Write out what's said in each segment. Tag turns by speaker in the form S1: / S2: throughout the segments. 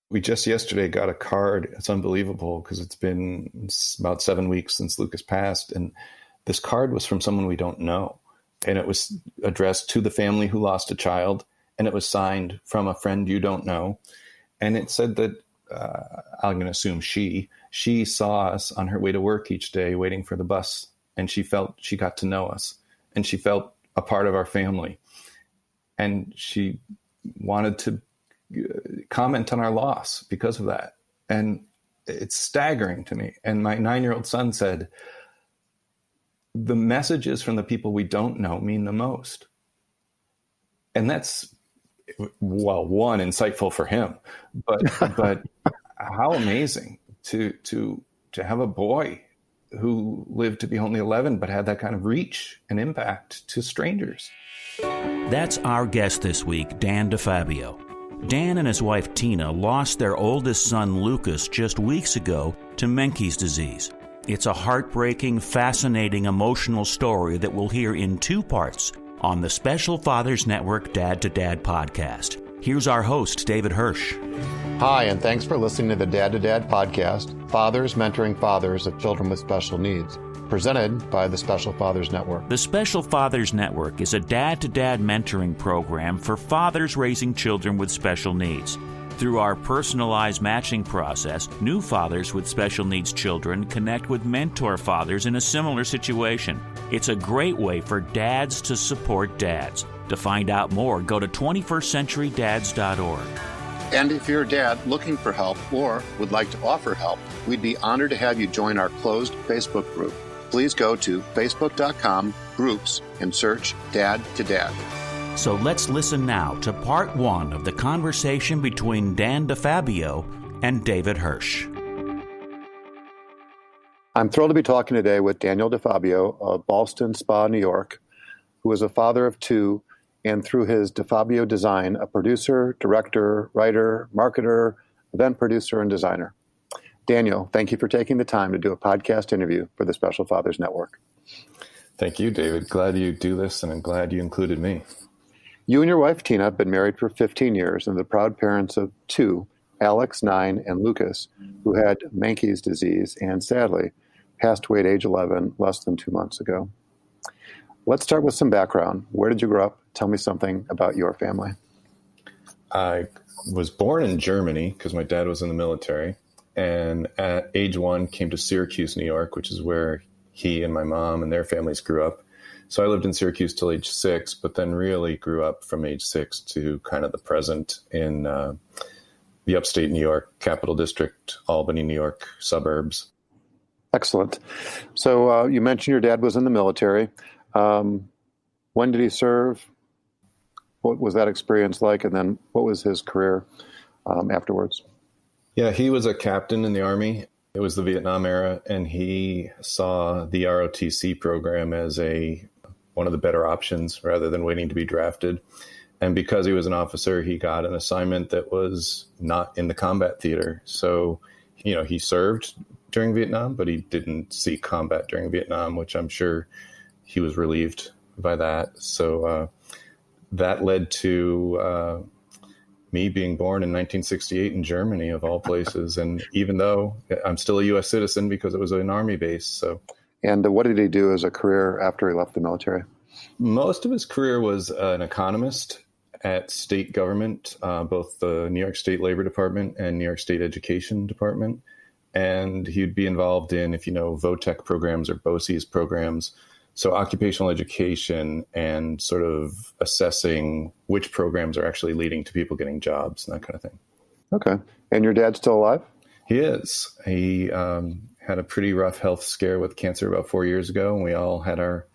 S1: We just yesterday got a card. It's unbelievable because it's been about 7 weeks since Lucas passed. And this card was from someone we don't know. And it was addressed to the family who lost a child. And it was signed from a friend you don't know. And it said that, I'm going to assume she saw us on her way to work each day waiting for the bus. And she felt she got to know us. And she felt a part of our family. And she wanted to comment on our loss because of that. And it's staggering to me. And my 9-year-old son said, the messages from the people we don't know mean the most. And that's, well, one, insightful for him, but how amazing to have a boy who lived to be only 11, but had that kind of reach and impact to strangers.
S2: That's our guest this week, Dan DeFabio. Dan and his wife Tina lost their oldest son Lucas just weeks ago to Menkes disease. It's a heartbreaking, fascinating, emotional story that we'll hear in 2 parts on the Special Fathers Network Dad to Dad podcast. Here's our host, David Hirsch.
S3: Hi, and thanks for listening to the Dad to Dad podcast, Fathers Mentoring Fathers of Children with Special Needs, presented by the Special Fathers Network.
S2: The Special Fathers Network is a dad-to-dad mentoring program for fathers raising children with special needs. Through our personalized matching process, new fathers with special needs children connect with mentor fathers in a similar situation. It's a great way for dads to support dads. To find out more, go to 21stcenturydads.org.
S3: And if you're a dad looking for help or would like to offer help, we'd be honored to have you join our closed Facebook group. Please go to facebook.com/groups and search Dad to Dad.
S2: So let's listen now to part 1 of the conversation between Dan DeFabio and David Hirsch.
S3: I'm thrilled to be talking today with Daniel DeFabio of Ballston Spa, New York, who is a father of 2, and through his DeFabio Design, a producer, director, writer, marketer, event producer, and designer. Daniel, thank you for taking the time to do a podcast interview for the Special Fathers Network.
S1: Thank you, David. Glad you do this, and I'm glad you included me.
S3: You and your wife, Tina, have been married for 15 years and the proud parents of 2, Alex, 9, and Lucas, who had Menkes disease and, sadly, passed away at age 11 less than 2 months ago. Let's start with some background. Where did you grow up? Tell me something about your family.
S1: I was born in Germany because my dad was in the military. And at age 1, came to Syracuse, New York, which is where he and my mom and their families grew up. So I lived in Syracuse till age 6, but then really grew up from age 6 to kind of the present in the upstate New York, Capital District, Albany, New York suburbs.
S3: Excellent. So you mentioned your dad was in the military. When did he serve? What was that experience like? And then what was his career afterwards?
S1: Yeah, he was a captain in the Army. It was the Vietnam era, and he saw the ROTC program as one of the better options rather than waiting to be drafted. And because he was an officer, he got an assignment that was not in the combat theater. So, he served during Vietnam, but he didn't see combat during Vietnam, which I'm sure he was relieved by that. So that led to me being born in 1968 in Germany, of all places. And even though I'm still a U.S. citizen because it was an Army base. So.
S3: And what did he do as a career after he left the military?
S1: Most of his career was an economist at state government, both the New York State Labor Department and New York State Education Department. And he'd be involved in, if you know, VOTEC programs or BOCES programs. So occupational education and sort of assessing which programs are actually leading to people getting jobs and that kind of thing.
S3: Okay. And your dad's still alive?
S1: He is. He had a pretty rough health scare with cancer about 4 years ago, and we all had our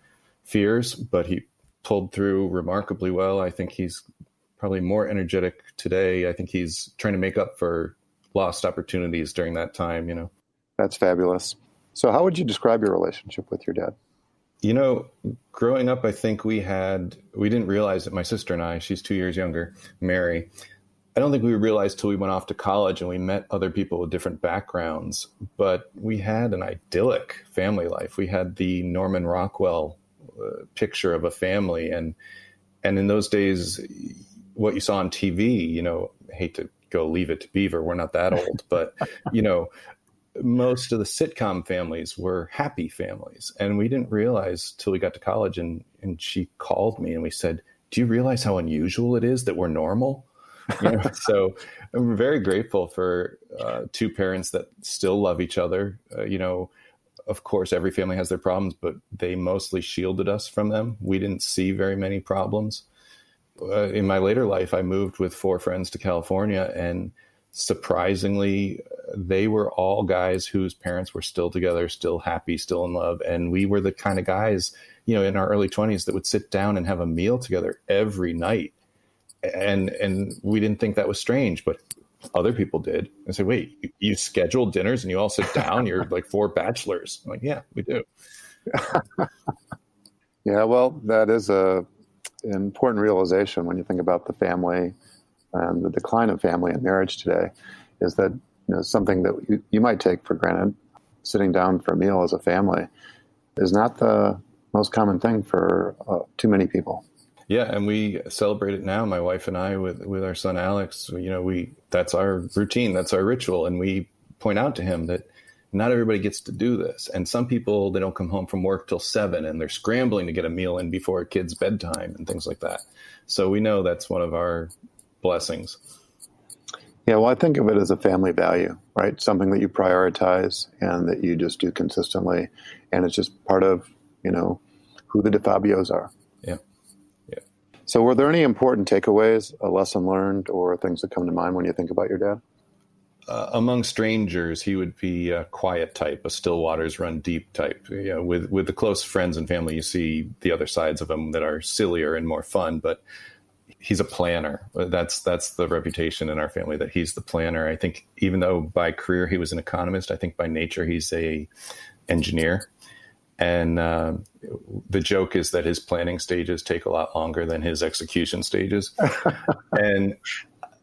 S1: fears, but he pulled through remarkably well. I think he's probably more energetic today. I think he's trying to make up for lost opportunities during that time,
S3: That's fabulous. So how would you describe your relationship with your dad?
S1: Growing up, I think we didn't realize that my sister and I, she's 2 years younger, Mary, I don't think we realized till we went off to college and we met other people with different backgrounds, but we had an idyllic family life. We had the Norman Rockwell picture of a family. And in those days, what you saw on TV, I hate to go Leave It to Beaver. We're not that old, but most of the sitcom families were happy families. And we didn't realize till we got to college, and she called me and we said, do you realize how unusual it is that we're normal? So I'm very grateful for two parents that still love each other. Of course, every family has their problems, but they mostly shielded us from them. We didn't see very many problems. In my later life, I moved with 4 friends to California, and surprisingly, they were all guys whose parents were still together, still happy, still in love. And we were the kind of guys, in our early 20s that would sit down and have a meal together every night. And we didn't think that was strange, but other people did. I said, wait, you schedule dinners and you all sit down? You're like 4 bachelors. I'm like, yeah, we do.
S3: Yeah, well, that is an important realization when you think about the family and the decline of family and marriage today, is that something that you might take for granted, sitting down for a meal as a family, is not the most common thing for too many people.
S1: Yeah, and we celebrate it now, my wife and I, with our son Alex. That's our routine, that's our ritual, and we point out to him that not everybody gets to do this. And some people, they don't come home from work till 7, and they're scrambling to get a meal in before a kid's bedtime and things like that. So we know that's one of our blessings.
S3: Yeah, well, I think of it as a family value, right? Something that you prioritize and that you just do consistently, and it's just part of who the DeFabios are.
S1: Yeah.
S3: So were there any important takeaways, a lesson learned, or things that come to mind when you think about your dad?
S1: Among strangers, he would be a quiet type, a still waters run deep type. With the close friends and family, you see the other sides of him that are sillier and more fun, but he's a planner. That's the reputation in our family, that he's the planner. I think even though by career he was an economist, I think by nature he's a engineer. And the joke is that his planning stages take a lot longer than his execution stages. And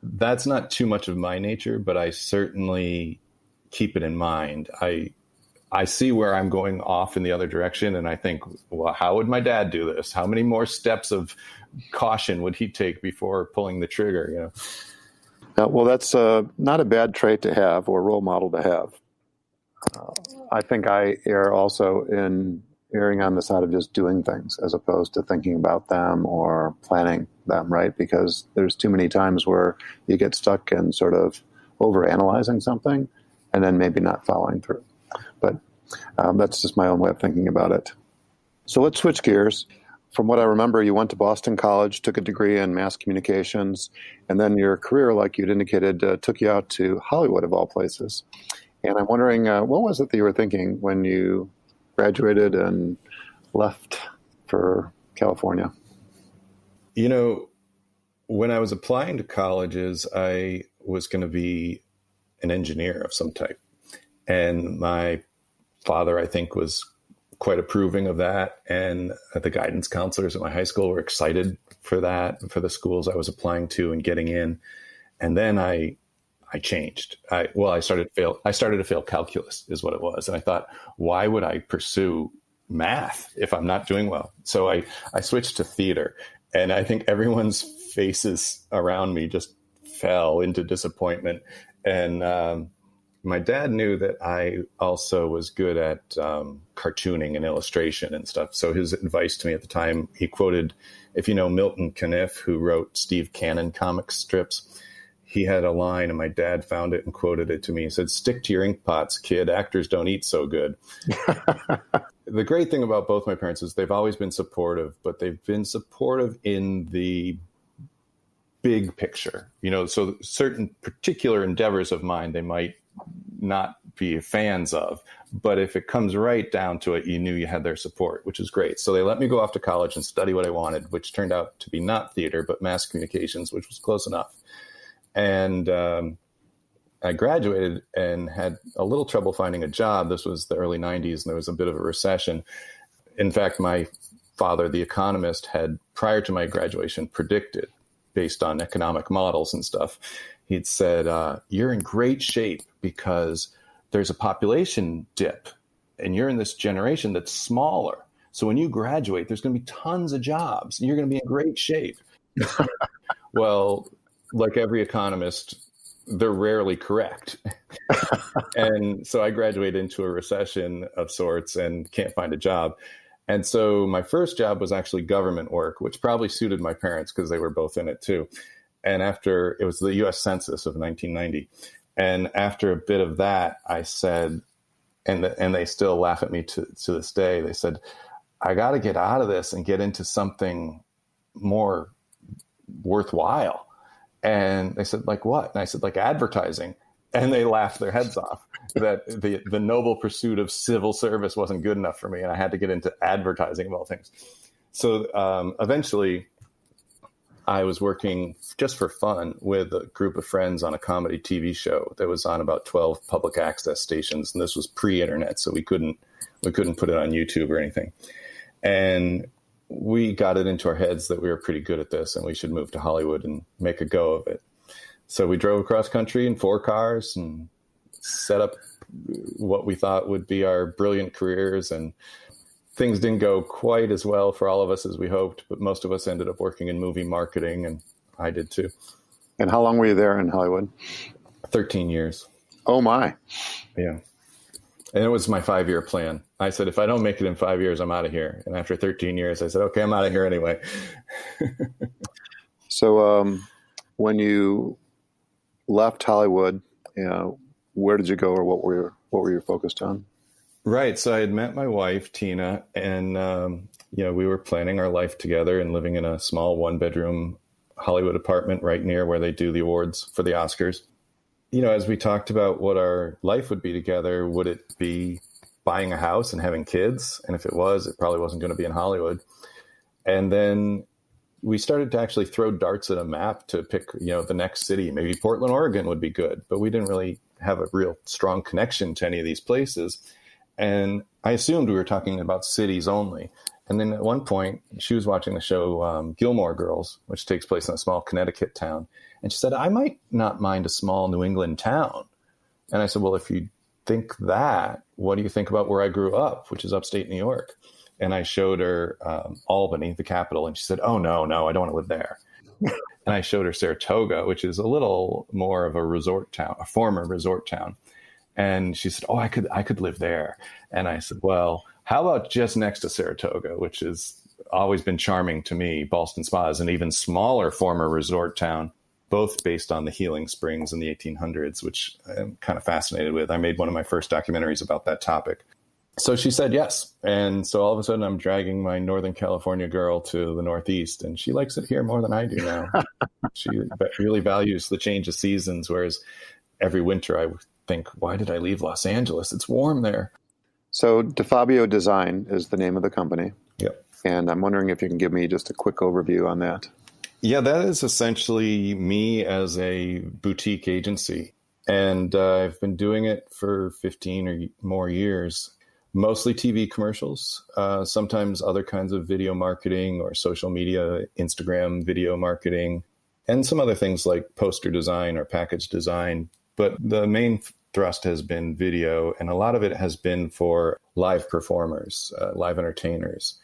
S1: that's not too much of my nature, but I certainly keep it in mind. I see where I'm going off in the other direction, and I think, well, how would my dad do this? How many more steps of caution would he take before pulling the trigger?
S3: Well, that's not a bad trait to have or role model to have. I think I err also in erring on the side of just doing things as opposed to thinking about them or planning them, right? Because there's too many times where you get stuck in sort of overanalyzing something and then maybe not following through. But that's just my own way of thinking about it. So let's switch gears. From what I remember, you went to Boston College, took a degree in mass communications, and then your career, like you'd indicated, took you out to Hollywood, of all places. And I'm wondering, what was it that you were thinking when you graduated and left for California?
S1: When I was applying to colleges, I was going to be an engineer of some type. And my father, I think, was quite approving of that. And the guidance counselors at my high school were excited for that, for the schools I was applying to and getting in. And then I changed. I started to fail calculus is what it was. And I thought, why would I pursue math if I'm not doing well? So I switched to theater, and I think everyone's faces around me just fell into disappointment. And my dad knew that I also was good at cartooning and illustration and stuff. So his advice to me at the time, he quoted, if you know Milton Caniff, who wrote Steve Cannon comic strips, he had a line, and my dad found it and quoted it to me. He said, "Stick to your ink pots, kid. Actors don't eat so good." The great thing about both my parents is they've always been supportive, but they've been supportive in the big picture. So certain particular endeavors of mine, they might not be fans of, but if it comes right down to it, you knew you had their support, which is great. So they let me go off to college and study what I wanted, which turned out to be not theater, but mass communications, which was close enough. And I graduated and had a little trouble finding a job. This was the early 90s, and there was a bit of a recession. In fact, my father, the economist, had, prior to my graduation, predicted, based on economic models and stuff, he'd said, you're in great shape because there's a population dip, and you're in this generation that's smaller. So when you graduate, there's going to be tons of jobs, and you're going to be in great shape. Well, like every economist, they're rarely correct. And so I graduated into a recession of sorts and can't find a job. And so my first job was actually government work, which probably suited my parents because they were both in it too. And after it was the US Census of 1990. And after a bit of that, I said, and they still laugh at me to this day, they said, I got to get out of this and get into something more worthwhile. And they said, like what? And I said, like advertising. And they laughed their heads off that the noble pursuit of civil service wasn't good enough for me. And I had to get into advertising of all things. So eventually I was working just for fun with a group of friends on a comedy TV show that was on about 12 public access stations. And this was pre-internet, so we couldn't put it on YouTube or anything. And we got it into our heads that we were pretty good at this and we should move to Hollywood and make a go of it. So we drove across country in 4 cars and set up what we thought would be our brilliant careers. And things didn't go quite as well for all of us as we hoped, but most of us ended up working in movie marketing, and I did too.
S3: And how long were you there in Hollywood?
S1: 13 years.
S3: Oh, my.
S1: Yeah. And it was my 5-year plan. I said, if I don't make it in 5 years, I'm out of here. And after 13 years, I said, okay, I'm out of here anyway.
S3: So when you left Hollywood, where did you go, or what were you focused on?
S1: Right. So I had met my wife, Tina, and we were planning our life together and living in a small 1-bedroom Hollywood apartment right near where they do the awards for the Oscars. As we talked about what our life would be together, would it be buying a house and having kids? And if it was, it probably wasn't going to be in Hollywood. And then we started to actually throw darts at a map to pick, the next city. Maybe Portland, Oregon would be good, but we didn't really have a real strong connection to any of these places. And I assumed we were talking about cities only. And then at one point, she was watching the show Gilmore Girls, which takes place in a small Connecticut town. And she said, I might not mind a small New England town. And I said, well, if you think that, what do you think about where I grew up, which is upstate New York? And I showed her Albany, the capital. And she said, oh, no, I don't want to live there. And I showed her Saratoga, which is a little more of a resort town, a former resort town. And she said, oh, I could live there. And I said, well, how about just next to Saratoga, which has always been charming to me. Ballston Spa is an even smaller former resort town, both based on the healing springs in the 1800s, which I'm kind of fascinated with. I made one of my first documentaries about that topic. So she said yes. And so all of a sudden I'm dragging my Northern California girl to the Northeast, and she likes it here more than I do now. She really values the change of seasons, whereas every winter I think, why did I leave Los Angeles? It's warm there.
S3: So DeFabio Design is the name of the company.
S1: Yep.
S3: And I'm wondering if you can give me just a quick overview on that.
S1: Yeah, that is essentially me as a boutique agency. And I've been doing it for 15 or more years, mostly TV commercials, sometimes other kinds of video marketing or social media, Instagram video marketing, and some other things like poster design or package design. But the main thrust has been video, and a lot of it has been for live performers, live entertainers.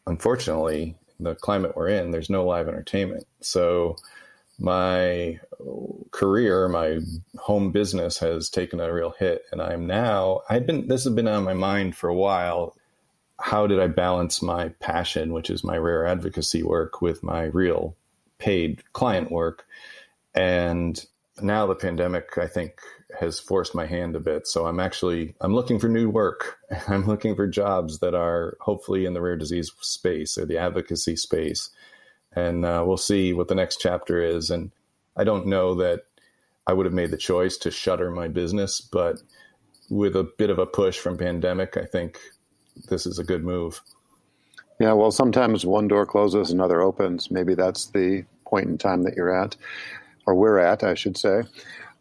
S1: Unfortunately, the climate we're in, there's no live entertainment. So my career, my home business has taken a real hit. And this has been on my mind for a while. How did I balance my passion, which is my rare advocacy work, with my real paid client work? And now the pandemic, I think, has forced my hand a bit. So I'm looking for new work. I'm looking for jobs that are hopefully in the rare disease space or the advocacy space. And we'll see what the next chapter is. And I don't know that I would have made the choice to shutter my business, but with a bit of a push from pandemic, I think this is a good move.
S3: Yeah, well, sometimes one door closes, another opens. Maybe that's the point in time that you're at, or we're at, I should say.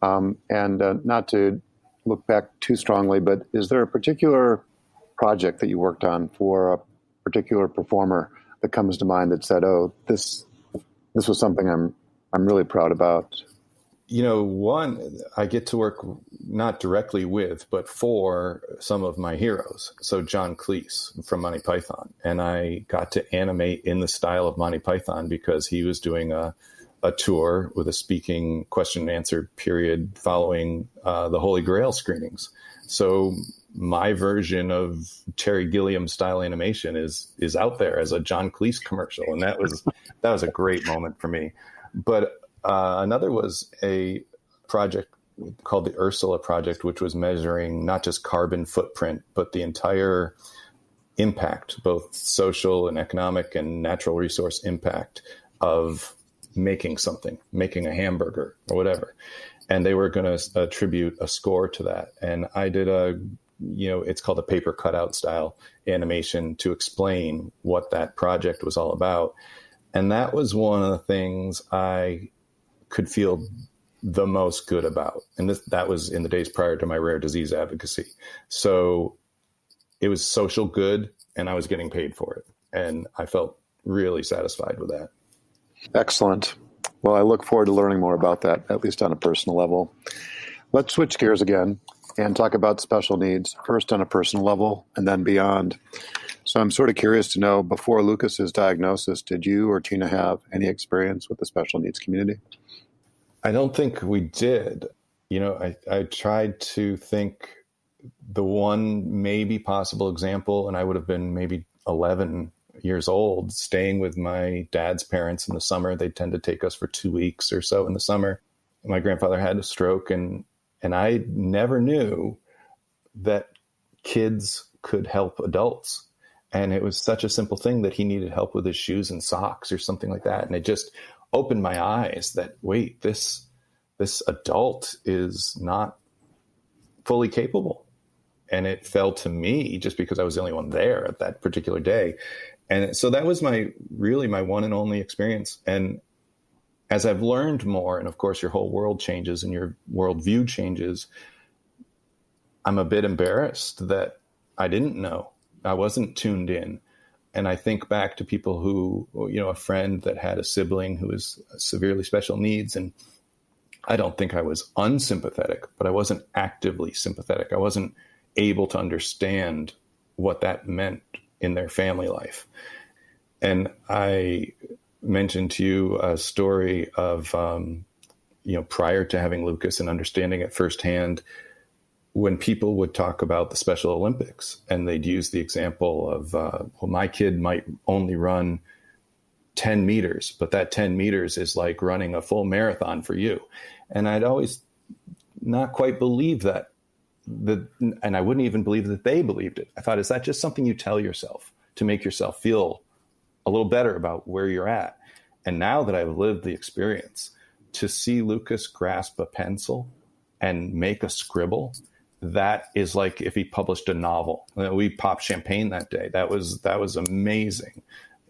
S3: And not to look back too strongly, but is there a particular project that you worked on for a particular performer that comes to mind that said, "Oh, this was something I'm really proud about"?
S1: One, I get to work not directly with, but for some of my heroes. So John Cleese from Monty Python, and I got to animate in the style of Monty Python because he was doing a a tour with a speaking question and answer period following the Holy Grail screenings. So my version of Terry Gilliam style animation is out there as a John Cleese commercial. And that was a great moment for me. But another was a project called the Ursula Project, which was measuring not just carbon footprint, but the entire impact, both social and economic and natural resource impact of making something, making a hamburger or whatever. And they were going to attribute a score to that. And I did it's called a paper cutout style animation to explain what that project was all about. And that was one of the things I could feel the most good about. And that was in the days prior to my rare disease advocacy. So it was social good and I was getting paid for it. And I felt really satisfied with that.
S3: Excellent. Well, I look forward to learning more about that, at least on a personal level. Let's switch gears again and talk about special needs, first on a personal level and then beyond. So I'm sort of curious to know, before Lucas's diagnosis, did you or Tina have any experience with the special needs community?
S1: I don't think we did. I tried to think the one maybe possible example, and I would have been maybe 11 years old, staying with my dad's parents in the summer. They tend to take us for 2 weeks or so in the summer. My grandfather had a stroke, and I never knew that kids could help adults. And it was such a simple thing that he needed help with his shoes and socks or something like that. And it just opened my eyes that, wait, this adult is not fully capable. And it fell to me just because I was the only one there at that particular day. And so that was my one and only experience. And as I've learned more, and of course your whole world changes and your worldview changes, I'm a bit embarrassed that I didn't know. I wasn't tuned in. And I think back to people who, a friend that had a sibling who was severely special needs. And I don't think I was unsympathetic, but I wasn't actively sympathetic. I wasn't able to understand what that meant in their family life. And I mentioned to you a story of, prior to having Lucas and understanding it firsthand, when people would talk about the Special Olympics and they'd use the example of, my kid might only run 10 meters, but that 10 meters is like running a full marathon for you. And I'd always not quite believe that. And I wouldn't even believe that they believed it. I thought, is that just something you tell yourself to make yourself feel a little better about where you're at? And now that I've lived the experience, to see Lucas grasp a pencil and make a scribble, that is like if he published a novel. We popped champagne that day. That was amazing.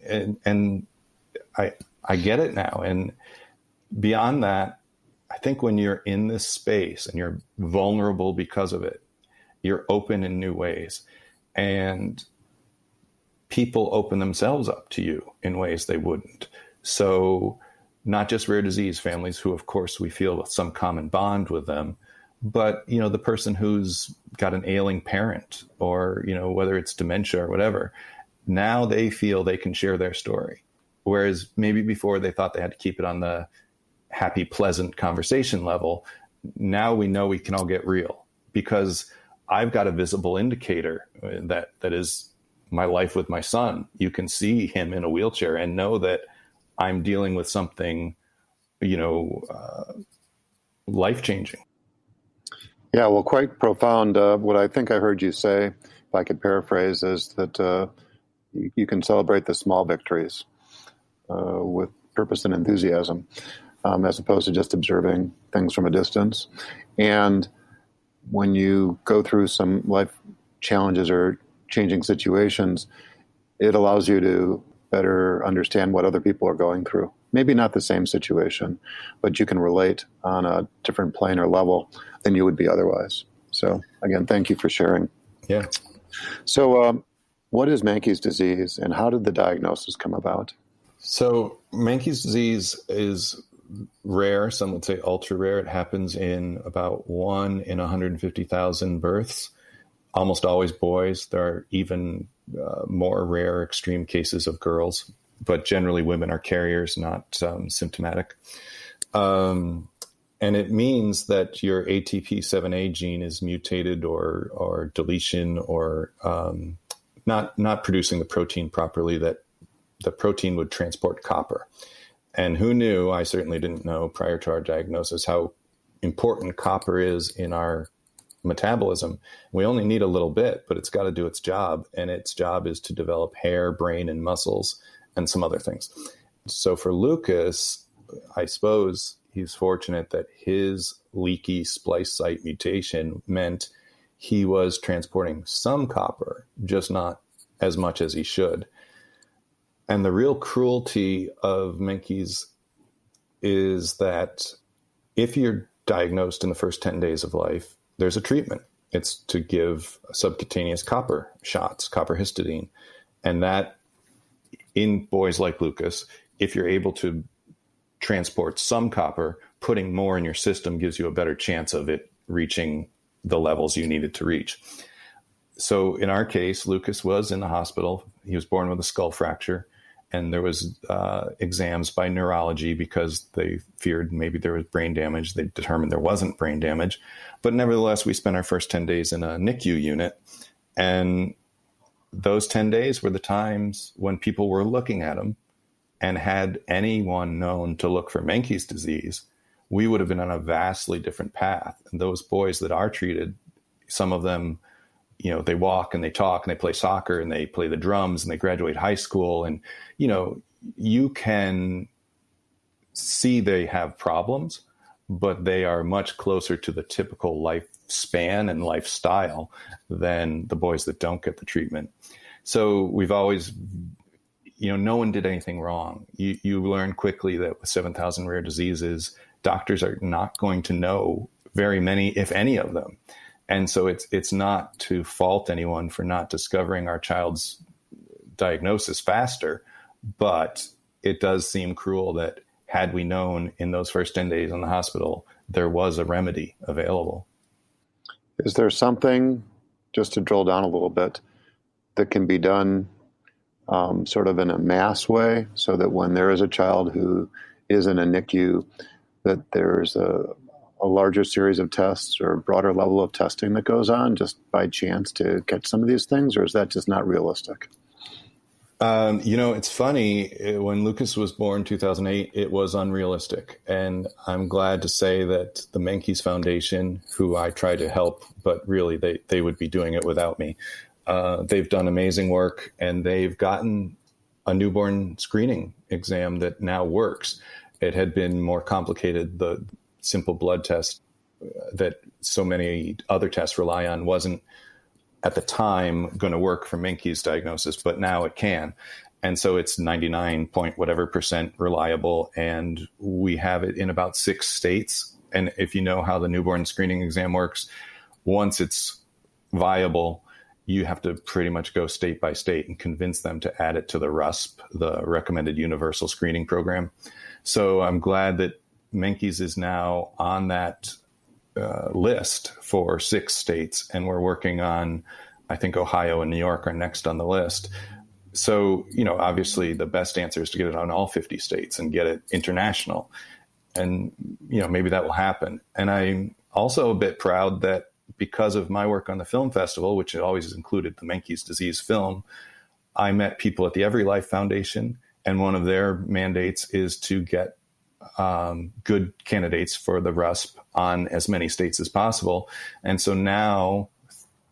S1: And I get it now. And beyond that, I think when you're in this space and you're vulnerable because of it, you're open in new ways. And people open themselves up to you in ways they wouldn't. So not just rare disease families who, of course, we feel some common bond with them, but, the person who's got an ailing parent or, whether it's dementia or whatever, now they feel they can share their story. Whereas maybe before they thought they had to keep it on the happy, pleasant conversation level. Now we know we can all get real because I've got a visible indicator that is my life with my son. You can see him in a wheelchair and know that I'm dealing with something, life-changing.
S3: Yeah, well, quite profound. What I think I heard you say, if I could paraphrase, is that you can celebrate the small victories with purpose and enthusiasm, as opposed to just observing things from a distance. And when you go through some life challenges or changing situations, it allows you to better understand what other people are going through. Maybe not the same situation, but you can relate on a different plane or level than you would be otherwise. So again, thank you for sharing.
S1: Yeah.
S3: So what is Menkes disease and how did the diagnosis come about?
S1: So Menkes disease is rare. Some would say ultra rare. It happens in about 1 in 150,000 births, almost always boys. There are even more rare extreme cases of girls. but generally women are carriers, not symptomatic. And it means that your ATP7A gene is mutated or deletion or not producing the protein properly that the protein would transport copper. And who knew, I certainly didn't know prior to our diagnosis, how important copper is in our metabolism. We only need a little bit, but it's got to do its job. And its job is to develop hair, brain, and muscles, and some other things. So for Lucas, I suppose he's fortunate that his leaky splice site mutation meant he was transporting some copper, just not as much as he should. And the real cruelty of Menkes is that if you're diagnosed in the first 10 days of life, there's a treatment. It's to give subcutaneous copper shots, copper histidine. And that, in boys like Lucas, if you're able to transport some copper, putting more in your system gives you a better chance of it reaching the levels you needed to reach. So in our case, Lucas was in the hospital. He was born with a skull fracture. And there was exams by neurology because they feared maybe there was brain damage. They determined there wasn't brain damage. But nevertheless, we spent our first 10 days in a NICU unit. And those 10 days were the times when people were looking at him. And had anyone known to look for Menkes disease, we would have been on a vastly different path. And those boys that are treated, some of them, you know, they walk and they talk and they play soccer and they play the drums and they graduate high school. And, you know, you can see they have problems, but they are much closer to the typical lifespan and lifestyle than the boys that don't get the treatment. So we've always, you know, no one did anything wrong. You learn quickly that with 7,000 rare diseases, doctors are not going to know very many, if any of them. And so it's not to fault anyone for not discovering our child's diagnosis faster, but it does seem cruel that had we known in those first 10 days in the hospital, there was a remedy available.
S3: Is there something, just to drill down a little bit, that can be done sort of in a mass way so that when there is a child who is in a NICU, that there's a larger series of tests or a broader level of testing that goes on just by chance to catch some of these things, or is that just not realistic?
S1: You know, it's funny. When Lucas was born in 2008, it was unrealistic. And I'm glad to say that the Menkes Foundation, who I try to help, but really they would be doing it without me. They've done amazing work, and they've gotten a newborn screening exam that now works. It had been more complicated. The simple blood test that so many other tests rely on wasn't at the time going to work for Menkes diagnosis, but now it can. And so it's 99 point whatever % reliable. And we have it in about 6 states. And if you know how the newborn screening exam works, once it's viable, you have to pretty much go state by state and convince them to add it to the RUSP, the Recommended Universal Screening Program. So I'm glad that Menkes is now on that list for 6 states, and we're working on, I think Ohio and New York are next on the list. So, you know, obviously the best answer is to get it on all 50 states and get it international. And, you know, maybe that will happen. And I'm also a bit proud that because of my work on the film festival, which always has included the Menkes Disease film, I met people at the Every Life Foundation, and one of their mandates is to get good candidates for the RUSP on as many states as possible. And so now,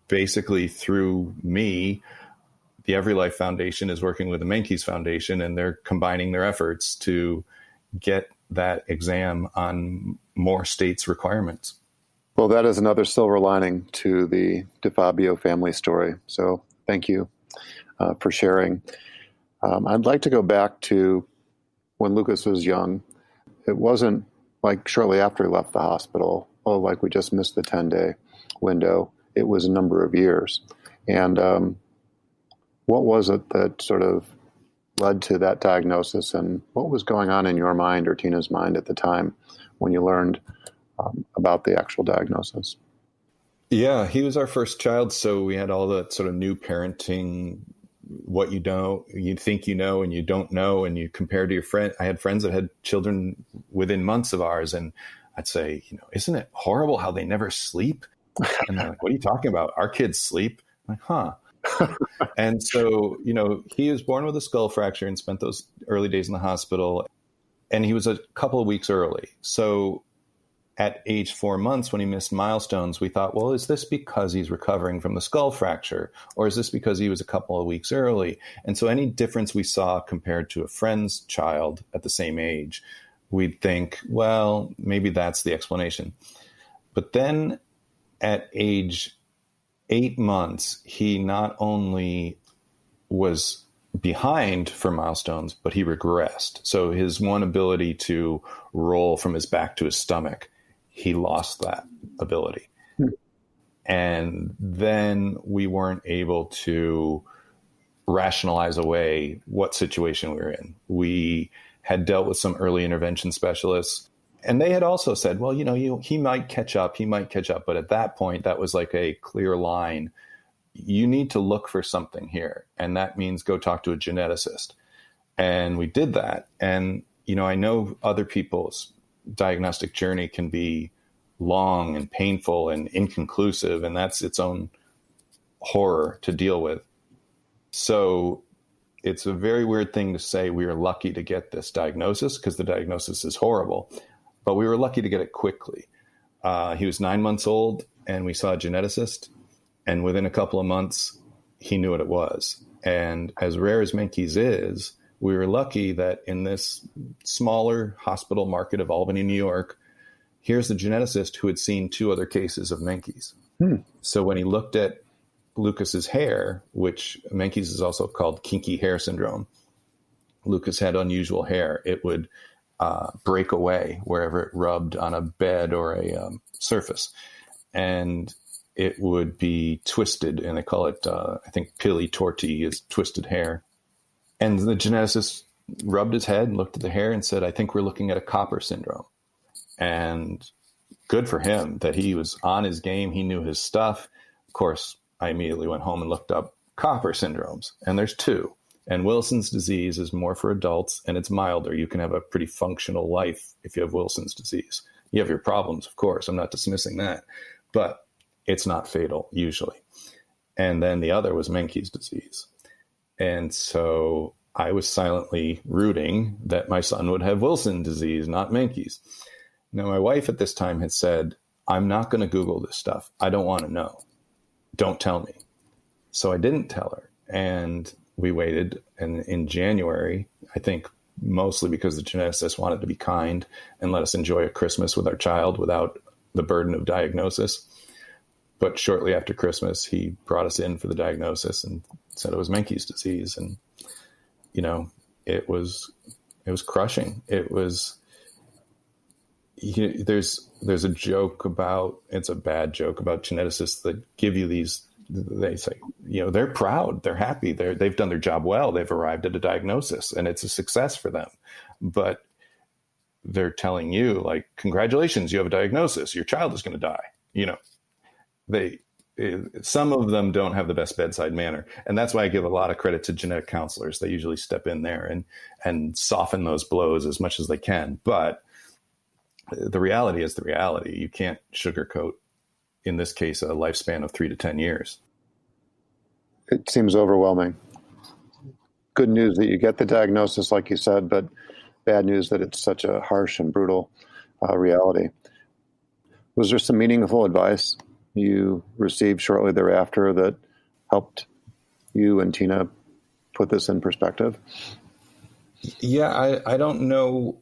S1: basically through me, the Every Life Foundation is working with the Menkes Foundation, and they're combining their efforts to get that exam on more states' requirements.
S3: Well, that is another silver lining to the DeFabio family story. So thank you for sharing. I'd like to go back to when Lucas was young. It wasn't like shortly after he left the hospital, like we just missed the 10-day window. It was a number of years. And what was it that sort of led to that diagnosis, and what was going on in your mind or Tina's mind at the time when you learned about the actual diagnosis?
S1: Yeah, he was our first child, so we had all the sort of new parenting what you know, you think you know, and you don't know, and you compare to your friend. I had friends that had children within months of ours, and I'd say, isn't it horrible how they never sleep? And they're like, what are you talking about? Our kids sleep. I'm like, huh. And so, he was born with a skull fracture and spent those early days in the hospital, and he was a couple of weeks early. So at age 4 months, when he missed milestones, we thought, well, is this because he's recovering from the skull fracture? Or is this because he was a couple of weeks early? And so any difference we saw compared to a friend's child at the same age, we'd think, well, maybe that's the explanation. But then at age 8 months, he not only was behind for milestones, but he regressed. So his one ability to roll from his back to his stomach, he lost that ability. And then we weren't able to rationalize away what situation we were in. We had dealt with some early intervention specialists, and they had also said, well, he might catch up. But at that point, that was like a clear line. You need to look for something here. And that means go talk to a geneticist. And we did that. And, I know other people's diagnostic journey can be long and painful and inconclusive, and that's its own horror to deal with. So it's a very weird thing to say we were lucky to get this diagnosis, because the diagnosis is horrible, but we were lucky to get it quickly. He was 9 months old, and we saw a geneticist, and within a couple of months, he knew what it was. And as rare as Menkes is, we were lucky that in this smaller hospital market of Albany, New York, here's the geneticist who had seen 2 other cases of Menkes. So when he looked at Lucas's hair, which Menkes is also called kinky hair syndrome, Lucas had unusual hair. It would break away wherever it rubbed on a bed or a surface. And it would be twisted, and they call it, I think, pili torti is twisted hair. And the geneticist rubbed his head and looked at the hair and said, I think we're looking at a copper syndrome. And good for him that he was on his game. He knew his stuff. Of course, I immediately went home and looked up copper syndromes, and there's 2. And Wilson's disease is more for adults, and it's milder. You can have a pretty functional life if you have Wilson's disease. You have your problems, of course. I'm not dismissing that, but it's not fatal usually. And then the other was Menkes disease. And so I was silently rooting that my son would have Wilson's disease, not Menkes. Now, my wife at this time had said, I'm not going to Google this stuff. I don't want to know. Don't tell me. So I didn't tell her. And we waited. And in January, I think mostly because the geneticist wanted to be kind and let us enjoy a Christmas with our child without the burden of diagnosis. But shortly after Christmas, he brought us in for the diagnosis and said it was Menkes disease. And, it was crushing. It was, there's a joke about, it's a bad joke about geneticists that give you these, they say, they're proud, they're happy, they've done their job well, they've arrived at a diagnosis and it's a success for them. But they're telling you, like, congratulations, you have a diagnosis, your child is going to die. Some of them don't have the best bedside manner. And that's why I give a lot of credit to genetic counselors. They usually step in there and soften those blows as much as they can. But the reality is the reality. You can't sugarcoat, in this case, a lifespan of 3 to 10 years.
S3: It seems overwhelming. Good news that you get the diagnosis, like you said, but bad news that it's such a harsh and brutal reality. Was there some meaningful advice you received shortly thereafter that helped you and Tina put this in perspective?
S1: Yeah, I don't know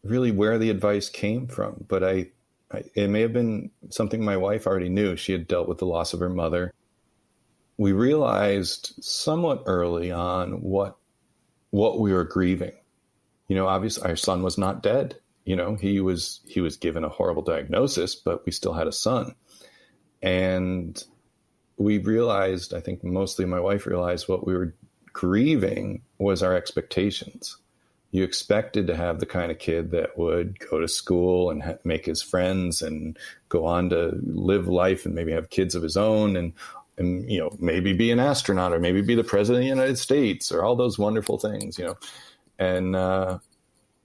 S1: really where the advice came from, but it may have been something my wife already knew. She had dealt with the loss of her mother. We realized somewhat early on what we were grieving. Obviously our son was not dead. He was given a horrible diagnosis, but we still had a son. And we realized, I think mostly my wife realized, what we were grieving was our expectations. You expected to have the kind of kid that would go to school and make his friends and go on to live life and maybe have kids of his own and and, maybe be an astronaut or maybe be the president of the United States or all those wonderful things, and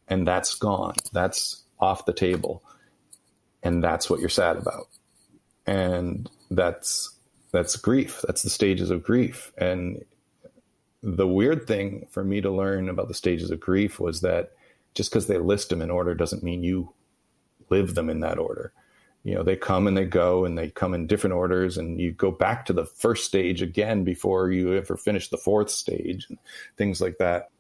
S1: that's gone. That's off the table. And that's what you're sad about. And that's grief. That's the stages of grief. And the weird thing for me to learn about the stages of grief was that just because they list them in order doesn't mean you live them in that order. They come and they go, and they come in different orders, and you go back to the first stage again before you ever finish the fourth stage and things like that.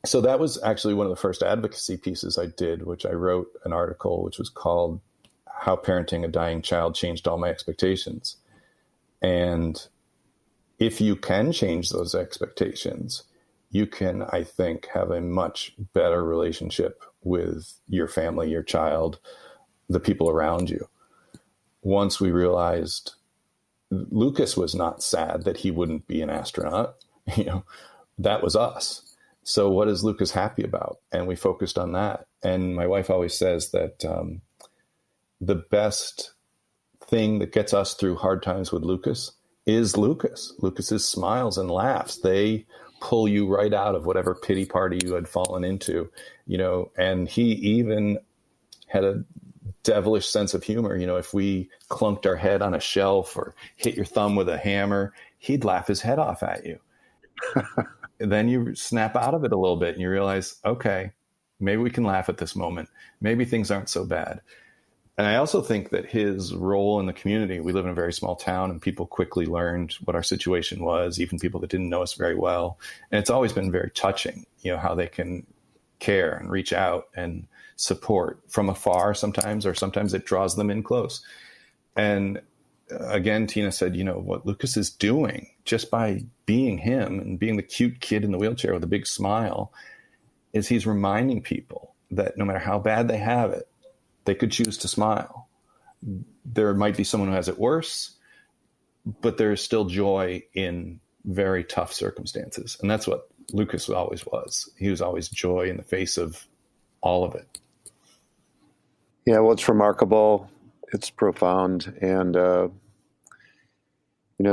S1: So that was actually one of the first advocacy pieces I did, which I wrote an article which was called How Parenting a Dying Child Changed All My Expectations. And if you can change those expectations, you can, I think, have a much better relationship with your family, your child, the people around you. Once we realized Lucas was not sad that he wouldn't be an astronaut, that was us. So what is Lucas happy about? And we focused on that. And my wife always says that the best thing that gets us through hard times with Lucas is Lucas. Lucas's smiles and laughs. They pull you right out of whatever pity party you had fallen into, and he even had a devilish sense of humor. If we clunked our head on a shelf or hit your thumb with a hammer, he'd laugh his head off at you. And then you snap out of it a little bit and you realize, okay, maybe we can laugh at this moment. Maybe things aren't so bad. And I also think that his role in the community, we live in a very small town, and people quickly learned what our situation was, even people that didn't know us very well. And it's always been very touching, how they can care and reach out and support from afar sometimes, or sometimes it draws them in close. And again, Tina said, what Lucas is doing just by being him and being the cute kid in the wheelchair with a big smile is he's reminding people that no matter how bad they have it, they could choose to smile. There might be someone who has it worse, but there is still joy in very tough circumstances. And that's what Lucas always was. He was always joy in the face of all of it.
S3: Yeah, well, it's remarkable. It's profound. And,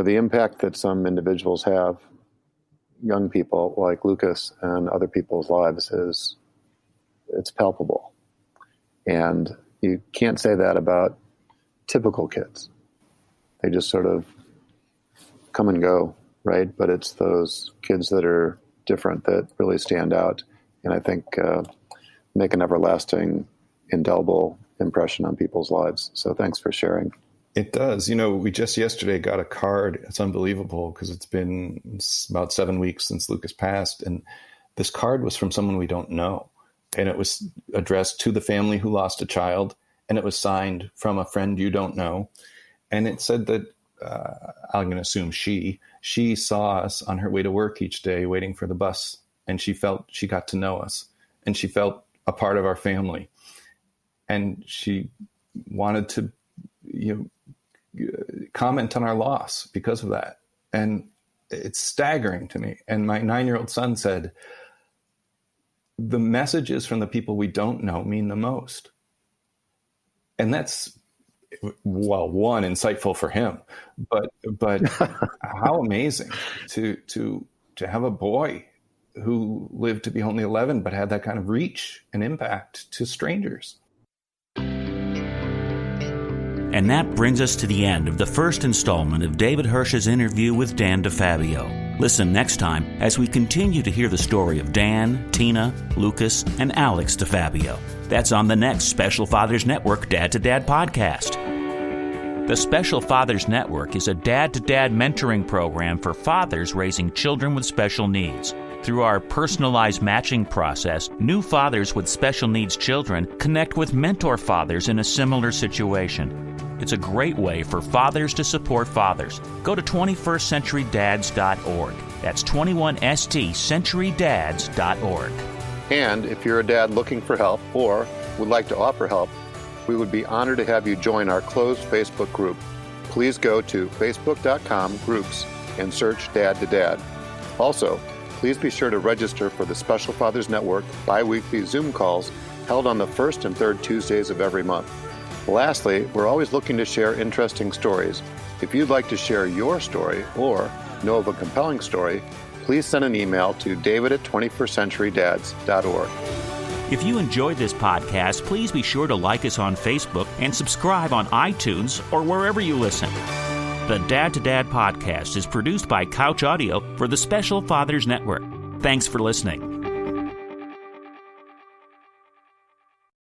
S3: the impact that some individuals have, young people like Lucas and other people's lives, it's palpable. And you can't say that about typical kids. They just sort of come and go, right? But it's those kids that are different that really stand out, and I think make an everlasting, indelible impression on people's lives. So thanks for sharing.
S1: It does. We just yesterday got a card. It's unbelievable because it's been about 7 weeks since Lucas passed. And this card was from someone we don't know. And it was addressed to the family who lost a child. And it was signed from a friend you don't know. And it said that, I'm going to assume she saw us on her way to work each day waiting for the bus. And she felt she got to know us. And she felt a part of our family. And she wanted to, comment on our loss because of that. And it's staggering to me. And my 9-year-old son said, the messages from the people we don't know mean the most. And that's, well, one, insightful for him, but how amazing to have a boy who lived to be only 11, but had that kind of reach and impact to strangers.
S2: And that brings us to the end of the first installment of David Hirsch's interview with Dan DeFabio. Listen next time as we continue to hear the story of Dan, Tina, Lucas, and Alex DeFabio. That's on the next Special Fathers Network Dad to Dad podcast. The Special Fathers Network is a dad-to-dad mentoring program for fathers raising children with special needs. Through our personalized matching process, new fathers with special needs children connect with mentor fathers in a similar situation. It's a great way for fathers to support fathers. Go to 21stcenturydads.org. That's 21stcenturydads.org.
S3: And if you're a dad looking for help or would like to offer help, we would be honored to have you join our closed Facebook group. Please go to facebook.com/groups and search Dad to Dad. Also, please be sure to register for the Special Fathers Network bi-weekly Zoom calls held on the first and third Tuesdays of every month. Lastly, we're always looking to share interesting stories. If you'd like to share your story or know of a compelling story, please send an email to david@21stcenturydads.org.
S2: If you enjoyed this podcast, please be sure to like us on Facebook and subscribe on iTunes or wherever you listen. The Dad to Dad podcast is produced by Couch Audio for the Special Fathers Network. Thanks for listening.